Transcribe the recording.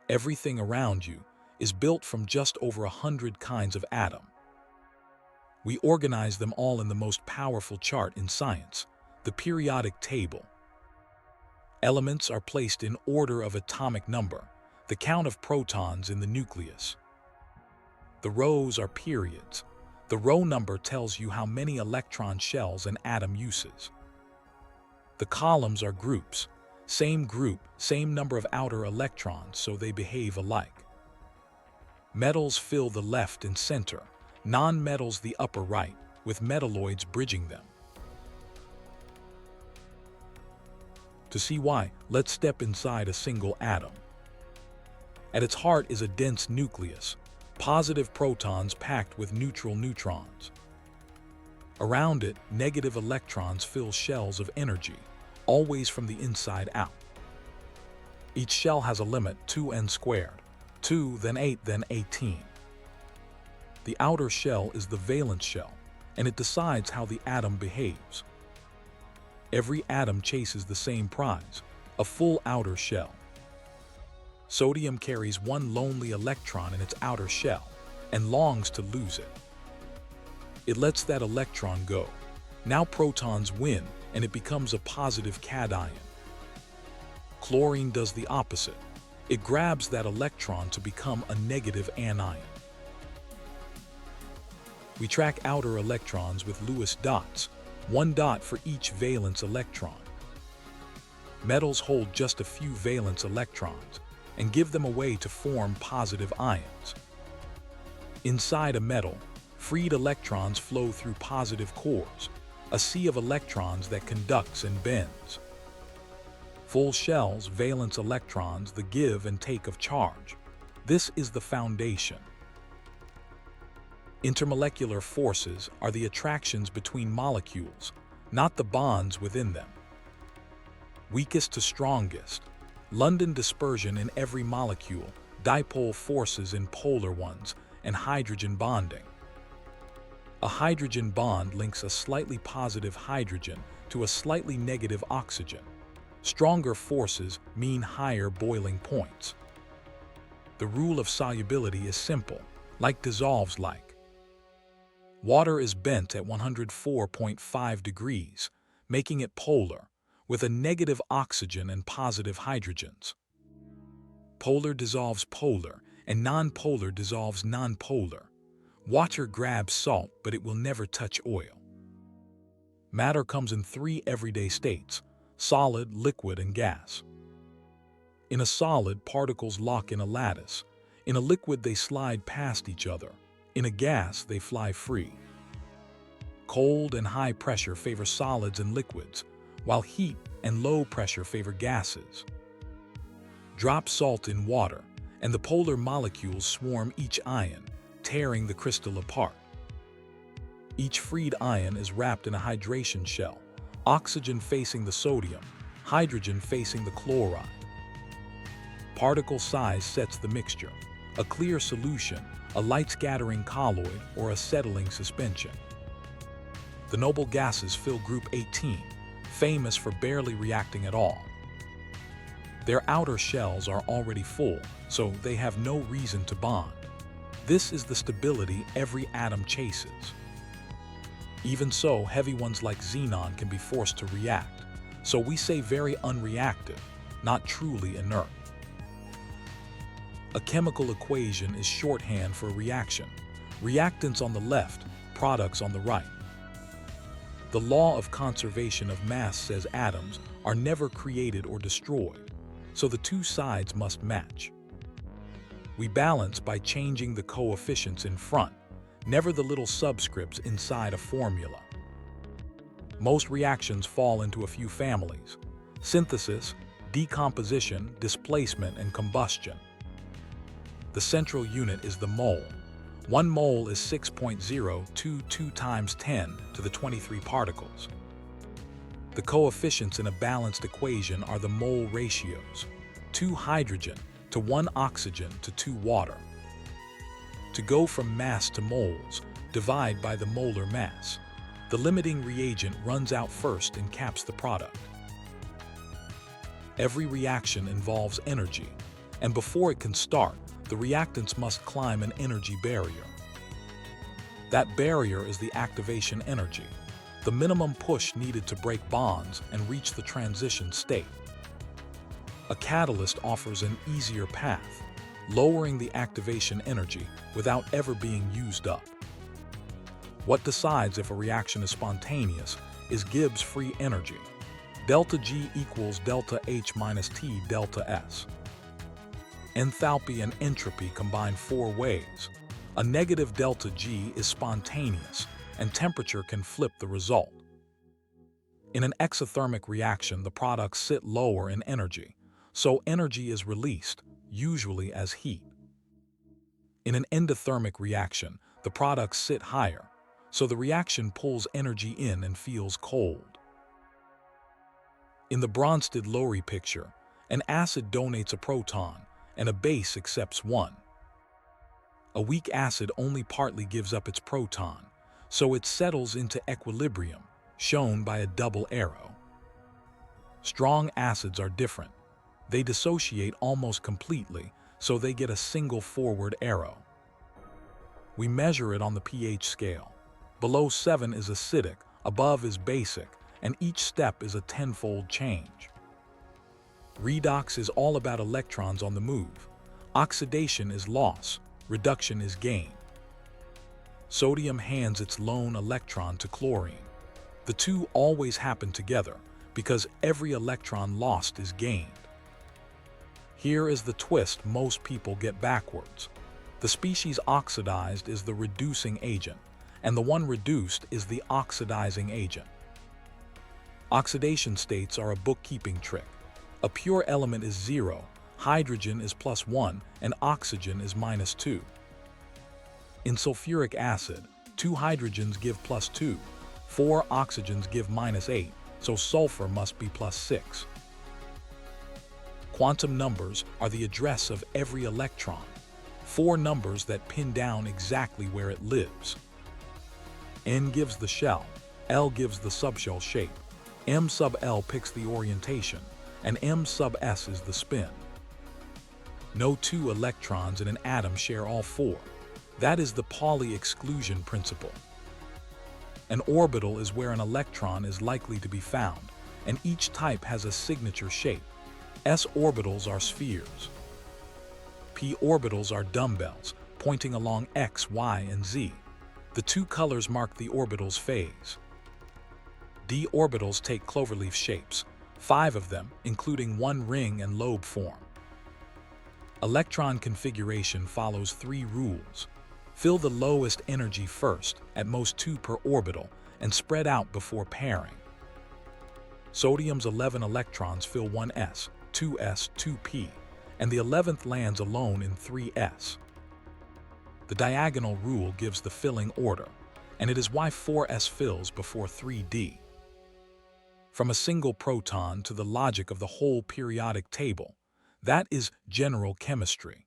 Everything around you is built from just over 100 kinds of atom. We organize them all in the most powerful chart in science, the periodic table. Elements are placed in order of atomic number, the count of protons in the nucleus. The rows are periods. The row number tells you how many electron shells an atom uses. The columns are groups. Same group, same number of outer electrons, so they behave alike. Metals fill the left and center, non-metals the upper right, with metalloids bridging them. To see why, let's step inside a single atom. At its heart is a dense nucleus, positive protons packed with neutral neutrons. Around it, negative electrons fill shells of energy, always from the inside out. Each shell has a limit, 2n squared, 2, then 8, then 18. The outer shell is the valence shell, and it decides how the atom behaves. Every atom chases the same prize, a full outer shell. Sodium carries one lonely electron in its outer shell and longs to lose it. It lets that electron go. Now protons win, and it becomes a positive cation. Chlorine does the opposite. It grabs that electron to become a negative anion. We track outer electrons with Lewis dots, one dot for each valence electron. Metals hold just a few valence electrons and give them away to form positive ions. Inside a metal, freed electrons flow through positive cores, a sea of electrons that conducts and bends. Full shells, valence electrons, the give and take of charge. This is the foundation. Intermolecular forces are the attractions between molecules, not the bonds within them. Weakest to strongest, London dispersion in every molecule, dipole forces in polar ones, and hydrogen bonding. A hydrogen bond links a slightly positive hydrogen to a slightly negative oxygen. Stronger forces mean higher boiling points. The rule of solubility is simple, like dissolves like. Water is bent at 104.5 degrees, making it polar, with a negative oxygen and positive hydrogens. Polar dissolves polar, and nonpolar dissolves nonpolar. Water grabs salt, but it will never touch oil. Matter comes in three everyday states: solid, liquid, and gas. In a solid, particles lock in a lattice. In a liquid, they slide past each other. In a gas, they fly free. Cold and high pressure favor solids and liquids, while heat and low pressure favor gases. Drop salt in water, and the polar molecules swarm each ion, tearing the crystal apart. Each freed ion is wrapped in a hydration shell, oxygen facing the sodium, hydrogen facing the chloride. Particle size sets the mixture: a clear solution, a light-scattering colloid, or a settling suspension. The noble gases fill group 18, famous for barely reacting at all. Their outer shells are already full, so they have no reason to bond. This is the stability every atom chases. Even so, heavy ones like xenon can be forced to react, so we say very unreactive, not truly inert. A chemical equation is shorthand for a reaction. Reactants on the left, products on the right. The law of conservation of mass says atoms are never created or destroyed, so the two sides must match. We balance by changing the coefficients in front, never the little subscripts inside a formula. Most reactions fall into a few families: synthesis, decomposition, displacement, and combustion. The central unit is the mole. 1 mole is 6.022 times 10 to the 23 particles. The coefficients in a balanced equation are the mole ratios: 2 hydrogen to 1 oxygen to 2 water. To go from mass to moles, divide by the molar mass. The limiting reagent runs out first and caps the product. Every reaction involves energy. and before it can start, the reactants must climb an energy barrier. That barrier is the activation energy, the minimum push needed to break bonds and reach the transition state. A catalyst offers an easier path, lowering the activation energy without ever being used up. What decides if a reaction is spontaneous is Gibbs free energy. Delta G equals delta H minus T delta S. Enthalpy and entropy combine four ways. A negative delta G is spontaneous, and temperature can flip the result. In an exothermic reaction, the products sit lower in energy, so energy is released, usually as heat. In an endothermic reaction, the products sit higher, so the reaction pulls energy in and feels cold. In the Bronsted-Lowry picture, an acid donates a proton and a base accepts one. A weak acid only partly gives up its proton, so it settles into equilibrium, shown by a double arrow. Strong acids are different. They dissociate almost completely, so they get a single forward arrow. We measure it on the pH scale. Below 7 is acidic, above is basic, and each step is a tenfold change. Redox is all about electrons on the move. Oxidation is loss, reduction is gain. Sodium hands its lone electron to chlorine. The two always happen together because every electron lost is gained. Here is the twist most people get backwards. The species oxidized is the reducing agent, and the one reduced is the oxidizing agent. Oxidation states are a bookkeeping trick. A pure element is 0, hydrogen is +1, and oxygen is -2. In sulfuric acid, 2 hydrogens give +2, 4 oxygens give -8, so sulfur must be +6. Quantum numbers are the address of every electron, 4 numbers that pin down exactly where it lives. N gives the shell, L gives the subshell shape, M sub L picks the orientation, and M sub S is the spin. No 2 electrons in an atom share all 4. That is the Pauli exclusion principle. An orbital is where an electron is likely to be found, and each type has a signature shape. S orbitals are spheres. P orbitals are dumbbells, pointing along X, Y, and Z. The 2 colors mark the orbital's phase. D orbitals take cloverleaf shapes, 5 of them, including 1 ring and lobe form. Electron configuration follows 3 rules. Fill the lowest energy first, at most 2 per orbital, and spread out before pairing. Sodium's 11 electrons fill 1s, 2s, 2p, and the 11th lands alone in 3s. The diagonal rule gives the filling order, and it is why 4s fills before 3d. From a single proton to the logic of the whole periodic table, that is general chemistry.